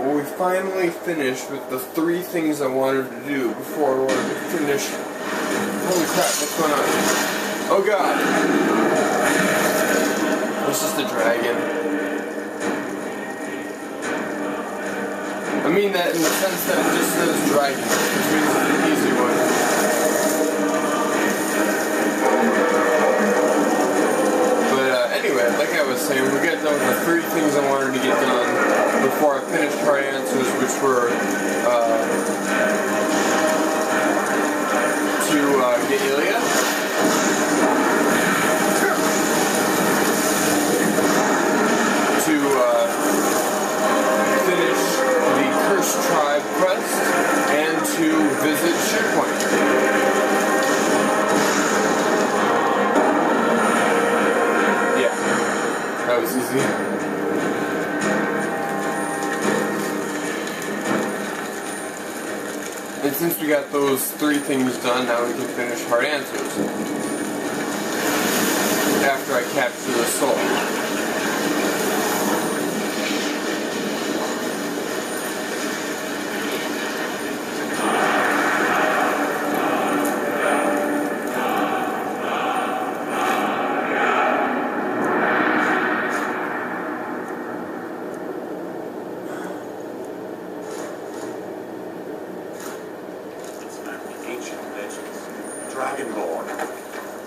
Well, we finally finished with the 3 things I wanted to do before I wanted to finish. Holy crap, what's going on? Oh god! It's just a dragon. I mean that in the sense that it just says dragon, which means it's an easy one. Anyway, like I was saying, we got done with the 3 things I wanted to get done before I finished hard answers, which were to get Ilya, to finish the Cursed Tribe quest, and to visit Shippoint. That was easy. And since we got those 3 things done, now we can finish hard answers. After I capture the soul.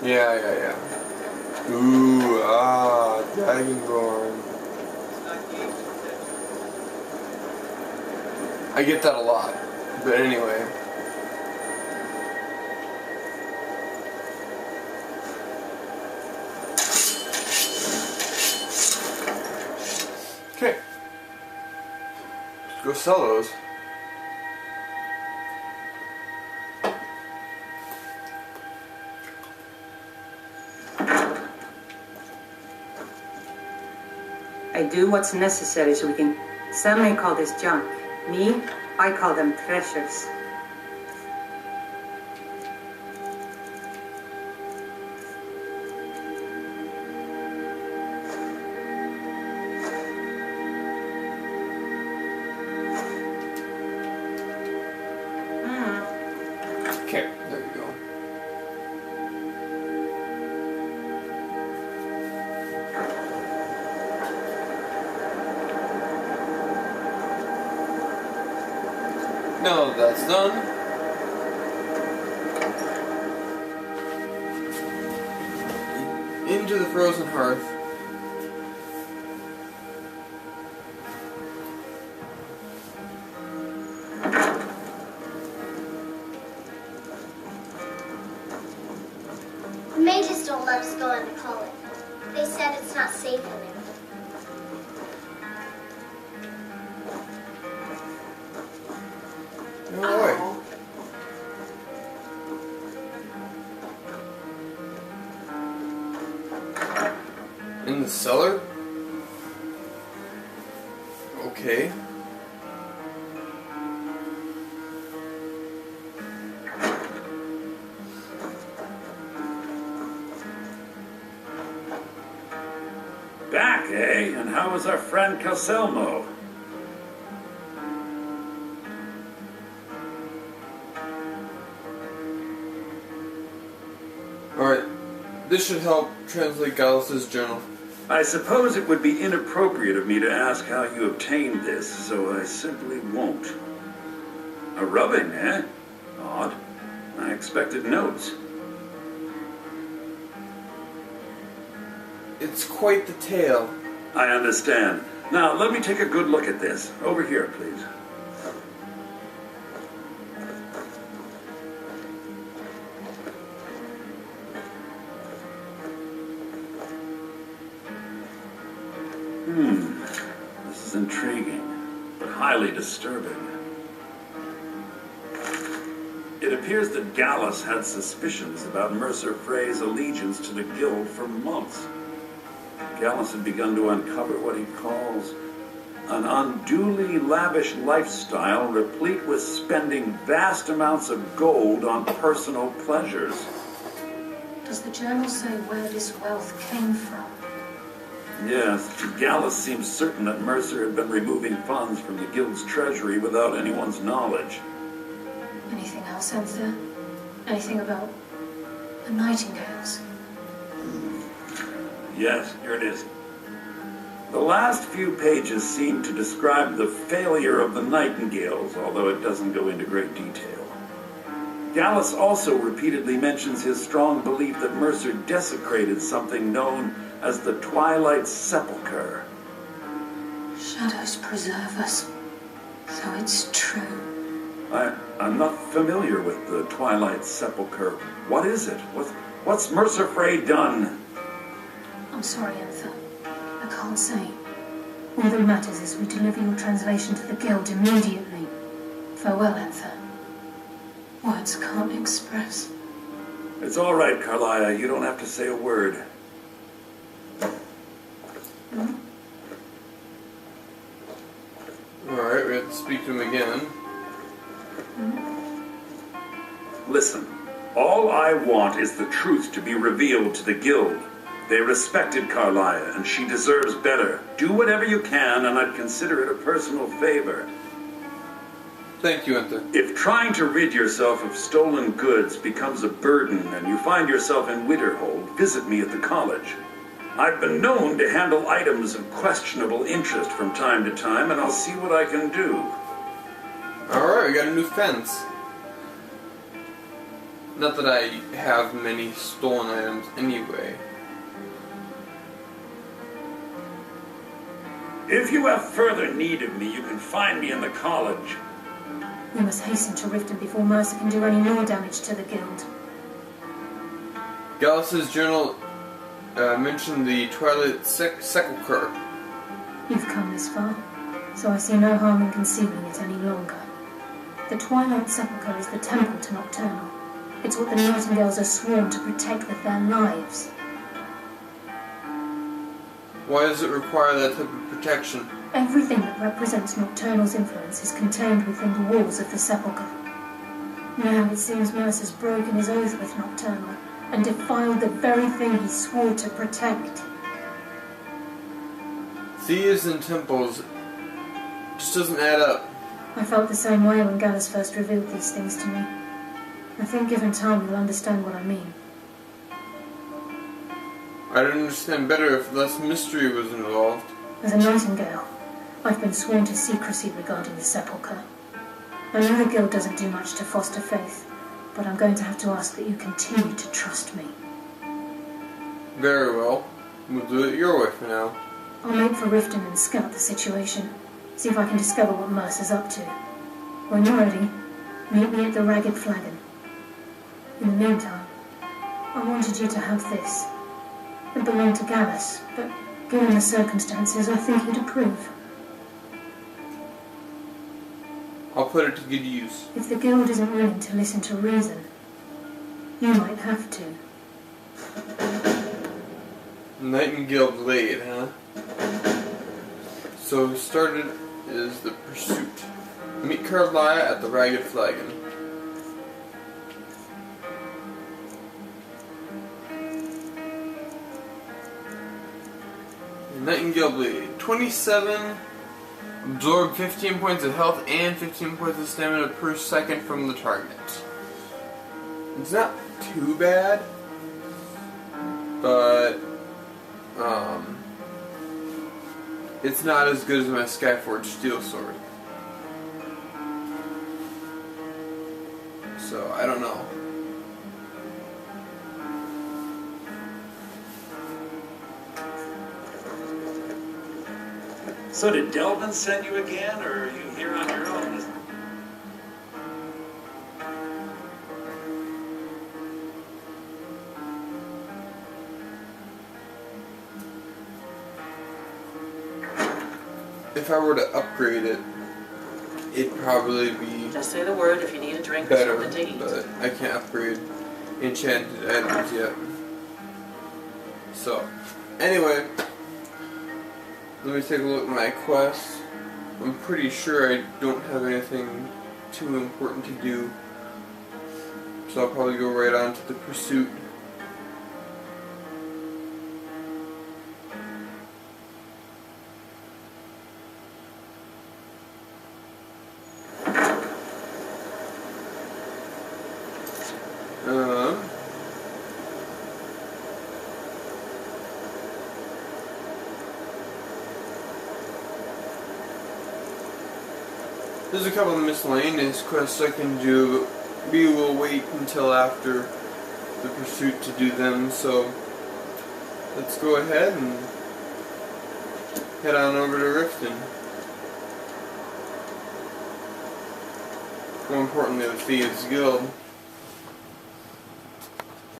Yeah. Ooh, Dragonborn. I get that a lot, but anyway. Okay. Let's go sell those. I do what's necessary so we can... Some may call this junk. Me, I call them treasures. Okay, there we go. Now that that's done, into the frozen hearth. The mages don't let us go on the Cullen. They said it's not safe in there. No way. In the cellar? Okay. Back, eh? And how was our friend Calselmo? Alright, this should help translate Gallus's journal. I suppose it would be inappropriate of me to ask how you obtained this, so I simply won't. A rubbing, eh? Odd. I expected notes. It's quite the tale. I understand. Now, let me take a good look at this. Over here, please. This is intriguing, but highly disturbing. It appears that Gallus had suspicions about Mercer Frey's allegiance to the Guild for months. Gallus had begun to uncover what he calls an unduly lavish lifestyle replete with spending vast amounts of gold on personal pleasures. Does the journal say where this wealth came from? Yes, Gallus seems certain that Mercer had been removing funds from the guild's treasury without anyone's knowledge. Anything else, Enthir? Anything about the Nightingales? Yes, here it is. The last few pages seem to describe the failure of the Nightingales, although it doesn't go into great detail. Gallus also repeatedly mentions his strong belief that Mercer desecrated something known as the Twilight Sepulchre. Shadows preserve us, so it's true. I'm not familiar with the Twilight Sepulchre. What is it? What's Mercer Frey done? I'm sorry, Enthir. I can't say. All that matters is we deliver your translation to the guild immediately. Farewell, Enthir. Words can't express. It's all right, Carlia. You don't have to say a word. Alright, we have to speak to him again. Listen, all I want is the truth to be revealed to the guild. They respected Carlia, and she deserves better. Do whatever you can, and I'd consider it a personal favor. Thank you, Enter. If trying to rid yourself of stolen goods becomes a burden and you find yourself in Winterhold, visit me at the college. I've been known to handle items of questionable interest from time to time, and I'll see what I can do. Alright, we got a new fence. Not that I have many stolen items anyway. If you have further need of me, you can find me in the college. We must hasten to Riften before Mercer can do any more damage to the guild. Gallus's journal mentioned the Twilight Sepulchre. You've come this far, so I see no harm in concealing it any longer. The Twilight Sepulchre is the temple to Nocturnal. It's what the Nightingales are sworn to protect with their lives. Why does it require that type of protection? Everything that represents Nocturnal's influence is contained within the walls of the Sepulchre. Now it seems Mercer's broken his oath with Nocturnal and defiled the very thing he swore to protect. Thieves and temples just doesn't add up. I felt the same way when Gallus first revealed these things to me. I think given time you'll understand what I mean. I'd understand better if less mystery was involved. As a Nightingale, I've been sworn to secrecy regarding the Sepulchre. I know the Guild doesn't do much to foster faith, but I'm going to have to ask that you continue to trust me. Very well. We'll do it your way for now. I'll make for Riften and scout the situation, see if I can discover what Mercer's up to. When you're ready, meet me at the Ragged Flagon. In the meantime, I wanted you to have this. It belonged to Gallus, but given the circumstances, I think he'd approve. I'll put it to good use. If the Guild isn't willing to listen to reason, you might have to. Nightingale Blade, huh? So started is the pursuit. Meet Carlia at the Ragged Flagon. Nightingale Blade. 27. Absorb 15 points of health and 15 points of stamina per second from the target. It's not too bad, but it's not as good as my Skyforged Steel Sword. So I don't know. So did Delvin send you again, or are you here on your own? If I were to upgrade it, it'd probably be Just say the word if you need a drink or better, something to eat. but I can't upgrade enchanted items yet. So, anyway, let me take a look at my quest. I'm pretty sure I don't have anything too important to do, so I'll probably go right on to the pursuit. There's a couple of miscellaneous quests I can do, but we will wait until after the pursuit to do them, so let's go ahead and head on over to Riften. More importantly, the Thieves Guild.